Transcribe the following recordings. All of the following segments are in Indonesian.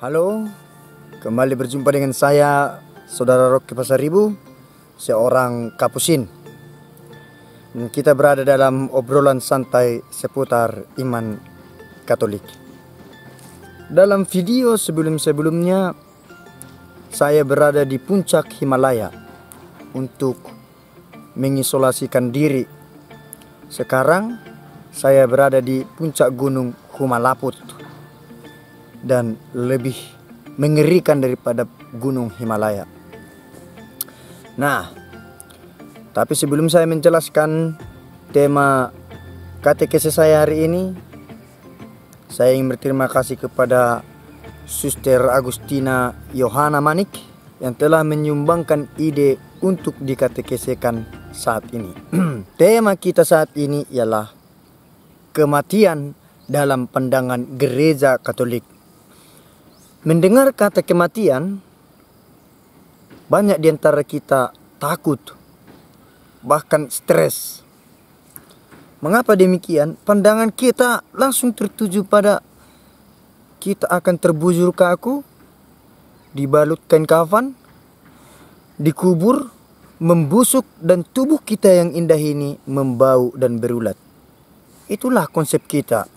Halo, kembali berjumpa dengan saya, Saudara Rocky Pasaribu, seorang Kapusin. Dan kita berada dalam obrolan santai seputar iman Katolik. Dalam video sebelum-sebelumnya, saya berada di puncak Himalaya untuk mengisolasikan diri. Sekarang, saya berada di puncak gunung Humalaput. Dan lebih mengerikan daripada gunung Himalaya. Nah, tapi sebelum saya menjelaskan tema katekese saya hari ini, saya ingin berterima kasih kepada Suster Agustina Yohana Manik yang telah menyumbangkan ide untuk dikatekesekan saat ini. Tema kita saat ini ialah kematian dalam pandangan Gereja Katolik. Mendengar kata kematian, banyak di antara kita takut, bahkan stres. Mengapa demikian? Pandangan kita langsung tertuju pada kita akan terbujur kaku, dibalut kain kafan, dikubur, membusuk, dan tubuh kita yang indah ini membau dan berulat. Itulah konsep kita.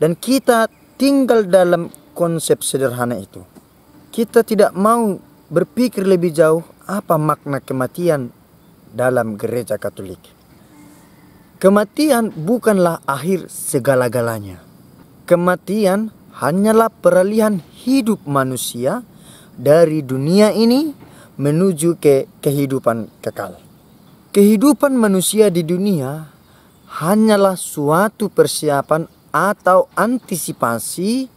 Dan kita tinggal dalam konsep sederhana itu. Kita tidak mau berpikir lebih jauh apa makna kematian dalam Gereja Katolik. Kematian bukanlah akhir segala-galanya. Kematian hanyalah peralihan hidup manusia dari dunia ini menuju ke kehidupan kekal. Kehidupan manusia di dunia hanyalah suatu persiapan atau antisipasi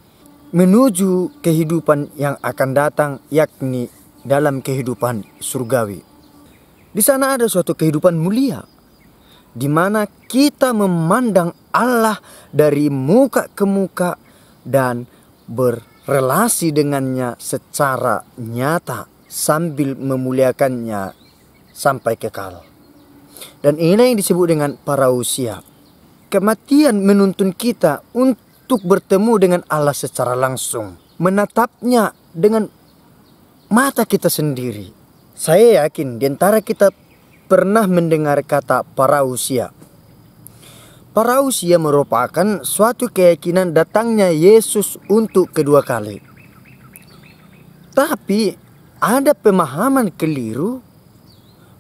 menuju kehidupan yang akan datang, yakni dalam kehidupan surgawi. Di sana ada suatu kehidupan mulia, di mana kita memandang Allah dari muka ke muka dan berrelasi dengannya secara nyata sambil memuliakannya sampai kekal. Dan inilah yang disebut dengan parousia. Kematian menuntun kita untuk bertemu dengan Allah secara langsung, menatapnya dengan mata kita sendiri. Saya yakin di antara kita pernah mendengar kata parousia. Parousia merupakan suatu keyakinan datangnya Yesus untuk kedua kali. Tapi ada pemahaman keliru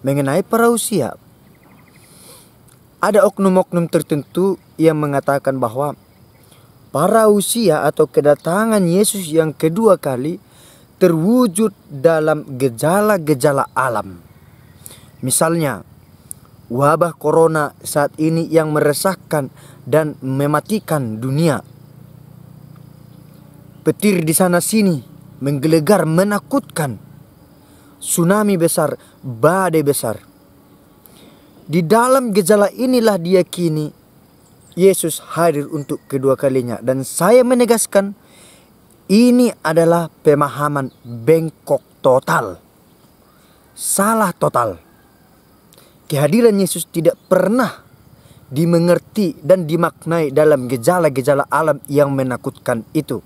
mengenai parousia. Ada oknum-oknum tertentu yang mengatakan bahwa parousia atau kedatangan Yesus yang kedua kali terwujud dalam gejala-gejala alam. Misalnya, wabah corona saat ini yang meresahkan dan mematikan dunia. Petir di sana sini menggelegar menakutkan. Tsunami besar, badai besar. Di dalam gejala inilah diyakini Yesus hadir untuk kedua kalinya. Dan saya menegaskan, ini adalah pemahaman bengkok total. Salah total. Kehadiran Yesus tidak pernah dimengerti dan dimaknai dalam gejala-gejala alam yang menakutkan itu.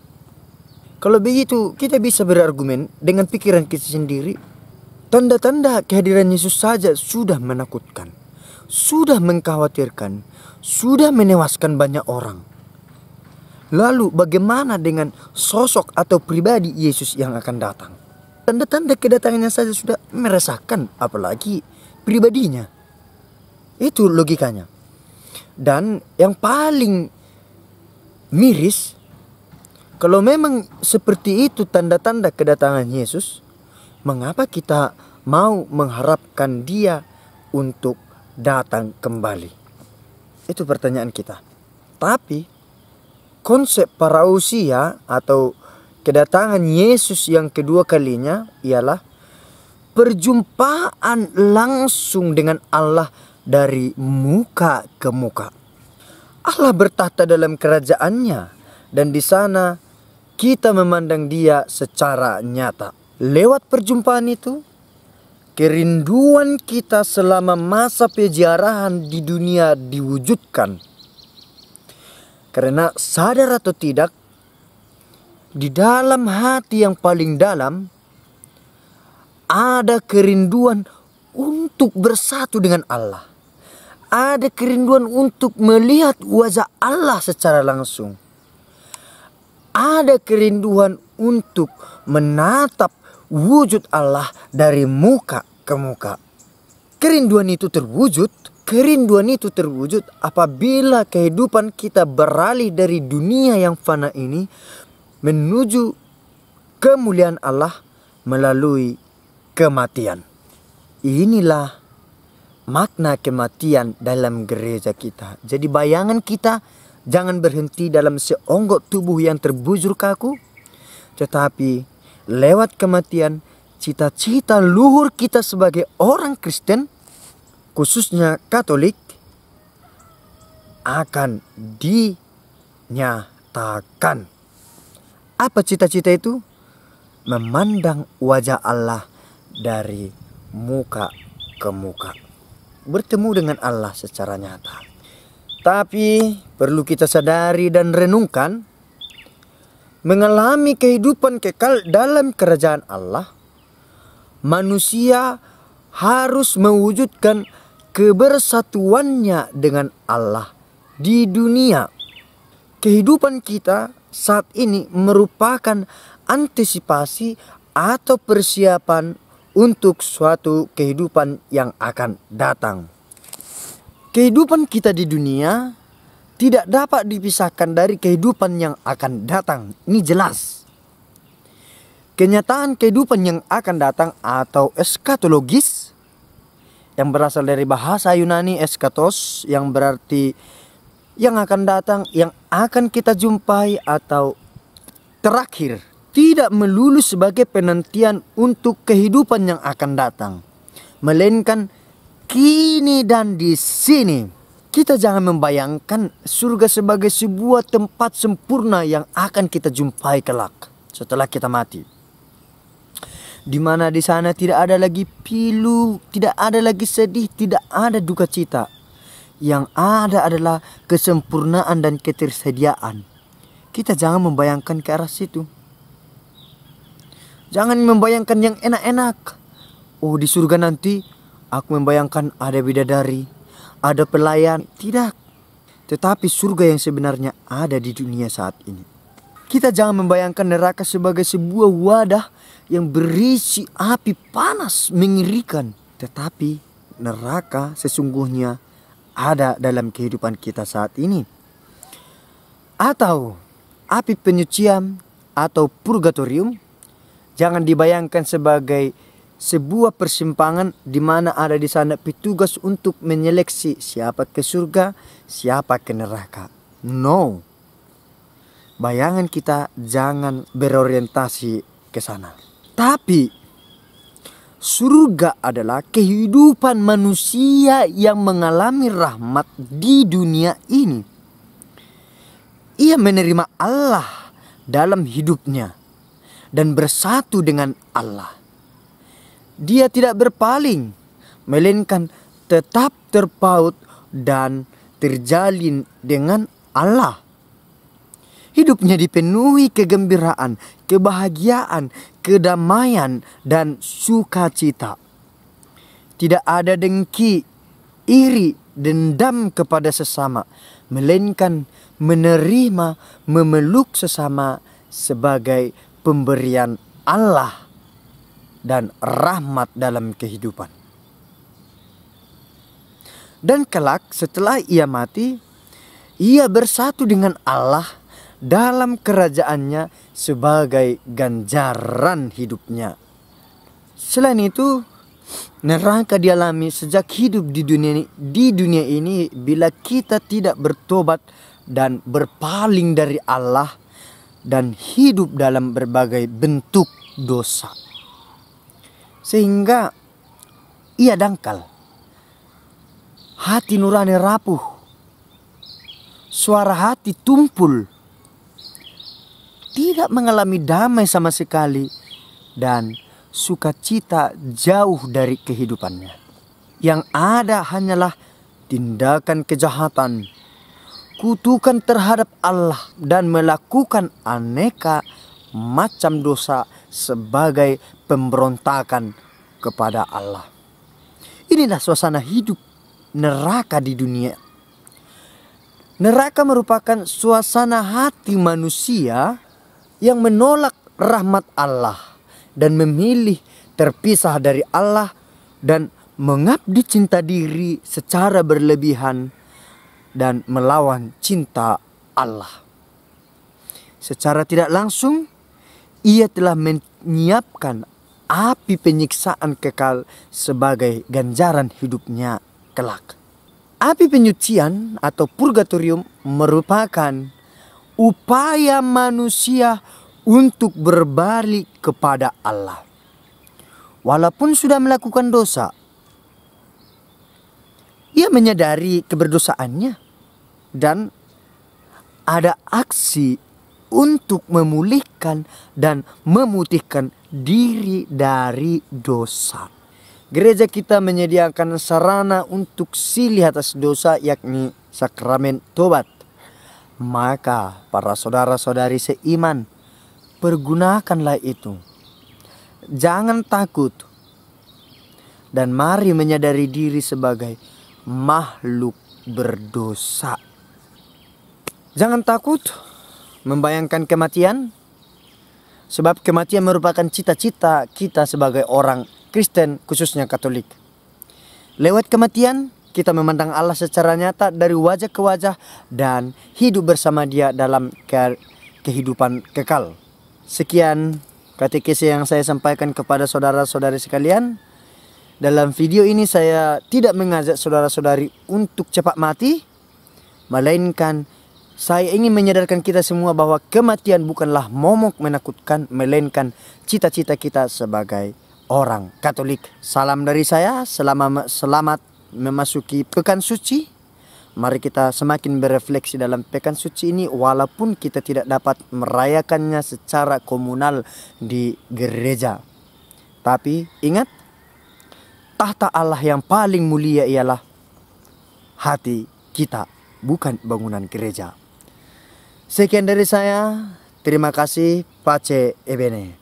Kalau begitu, kita bisa berargumen dengan pikiran kita sendiri. Tanda-tanda kehadiran Yesus saja sudah menakutkan, sudah mengkhawatirkan, sudah menewaskan banyak orang. Lalu bagaimana dengan sosok atau pribadi Yesus yang akan datang? Tanda-tanda kedatangannya saja sudah meresahkan, apalagi pribadinya. Itu logikanya. Dan yang paling miris, kalau memang seperti itu tanda-tanda kedatangan Yesus, mengapa kita mau mengharapkan Dia untuk datang kembali? Itu pertanyaan kita. Tapi konsep parousia atau kedatangan Yesus yang kedua kalinya ialah perjumpaan langsung dengan Allah dari muka ke muka. Allah bertahta dalam kerajaannya, dan di sana kita memandang Dia secara nyata. Lewat perjumpaan itu, kerinduan kita selama masa peziarahan di dunia diwujudkan. Karena sadar atau tidak, di dalam hati yang paling dalam ada kerinduan untuk bersatu dengan Allah. Ada kerinduan untuk melihat wajah Allah secara langsung. Ada kerinduan untuk menatap wujud Allah dari muka ke muka. Kerinduan itu terwujud apabila kehidupan kita beralih dari dunia yang fana ini menuju kemuliaan Allah melalui kematian. Inilah makna kematian dalam gereja kita. Jadi bayangan kita jangan berhenti dalam seonggok tubuh yang terbujur kaku, tetapi lewat kematian cita-cita luhur kita sebagai orang Kristen, khususnya Katolik, akan dinyatakan. Apa cita-cita itu? Memandang wajah Allah dari muka ke muka, bertemu dengan Allah secara nyata. Tapi perlu kita sadari dan renungkan, mengalami kehidupan kekal dalam kerajaan Allah, manusia harus mewujudkan kebersatuannya dengan Allah di dunia. Kehidupan kita saat ini merupakan antisipasi atau persiapan untuk suatu kehidupan yang akan datang. Kehidupan kita di dunia tidak dapat dipisahkan dari kehidupan yang akan datang. Ini jelas. Kenyataan kehidupan yang akan datang atau eskatologis, yang berasal dari bahasa Yunani eskatos, yang berarti yang akan datang, yang akan kita jumpai atau terakhir, tidak melulu sebagai penantian untuk kehidupan yang akan datang, melainkan kini dan di sini. Kita jangan membayangkan surga sebagai sebuah tempat sempurna yang akan kita jumpai kelak setelah kita mati, di mana di sana tidak ada lagi pilu, tidak ada lagi sedih, tidak ada duka cita. Yang ada adalah kesempurnaan dan ketersediaan. Kita jangan membayangkan ke arah situ. Jangan membayangkan yang enak-enak. Oh, di surga nanti aku membayangkan ada bidadari, ada pelayan. Tidak. Tetapi surga yang sebenarnya ada di dunia saat ini. Kita jangan membayangkan neraka sebagai sebuah wadah yang berisi api panas mengerikan. Tetapi neraka sesungguhnya ada dalam kehidupan kita saat ini. Atau api penyucian atau purgatorium jangan dibayangkan sebagai sebuah persimpangan di mana ada di sana petugas untuk menyeleksi siapa ke surga, siapa ke neraka. No. Bayangan kita jangan berorientasi ke sana. Tapi surga adalah kehidupan manusia yang mengalami rahmat di dunia ini. Ia menerima Allah dalam hidupnya dan bersatu dengan Allah. Dia tidak berpaling, melainkan tetap terpaut dan terjalin dengan Allah. Hidupnya dipenuhi kegembiraan, kebahagiaan, kedamaian, dan sukacita. Tidak ada dengki, iri, dendam kepada sesama, melainkan menerima, memeluk sesama sebagai pemberian Allah dan rahmat dalam kehidupan. Dan kelak setelah ia mati, ia bersatu dengan Allah dalam kerajaannya sebagai ganjaran hidupnya. Selain itu, neraka dialami sejak hidup di dunia ini bila kita tidak bertobat dan berpaling dari Allah dan hidup dalam berbagai bentuk dosa. Sehingga ia dangkal. Hati nurani rapuh. Suara hati tumpul. Tidak mengalami damai sama sekali dan sukacita jauh dari kehidupannya. Yang ada hanyalah tindakan kejahatan, kutukan terhadap Allah dan melakukan aneka macam dosa sebagai pemberontakan kepada Allah. Inilah suasana hidup neraka di dunia. Neraka merupakan suasana hati manusia yang menolak rahmat Allah dan memilih terpisah dari Allah dan mengabdi cinta diri secara berlebihan dan melawan cinta Allah. Secara tidak langsung, ia telah menyiapkan api penyiksaan kekal sebagai ganjaran hidupnya kelak. Api penyucian atau purgatorium merupakan upaya manusia untuk berbalik kepada Allah. Walaupun sudah melakukan dosa, ia menyadari keberdosaannya dan ada aksi untuk memulihkan dan memutihkan diri dari dosa. Gereja kita menyediakan sarana untuk silih atas dosa, yakni sakramen tobat. Maka para saudara-saudari seiman, pergunakanlah itu. Jangan takut. Dan mari menyadari diri sebagai makhluk berdosa. Jangan takut membayangkan kematian, sebab kematian merupakan cita-cita kita sebagai orang Kristen, khususnya Katolik. Lewat kematian, kita memandang Allah secara nyata dari wajah ke wajah dan hidup bersama Dia dalam kehidupan kekal. Sekian katekesi yang saya sampaikan kepada saudara-saudari sekalian. Dalam video ini saya tidak mengajak saudara-saudari untuk cepat mati, melainkan saya ingin menyadarkan kita semua bahwa kematian bukanlah momok menakutkan, melainkan cita-cita kita sebagai orang Katolik. Salam dari saya, selamat memasuki pekan suci. Mari kita semakin berefleksi dalam pekan suci ini, walaupun kita tidak dapat merayakannya secara komunal di gereja. Tapi ingat, tahta Allah yang paling mulia ialah hati kita, bukan bangunan gereja. Sekian dari saya, terima kasih, Pace Ebene.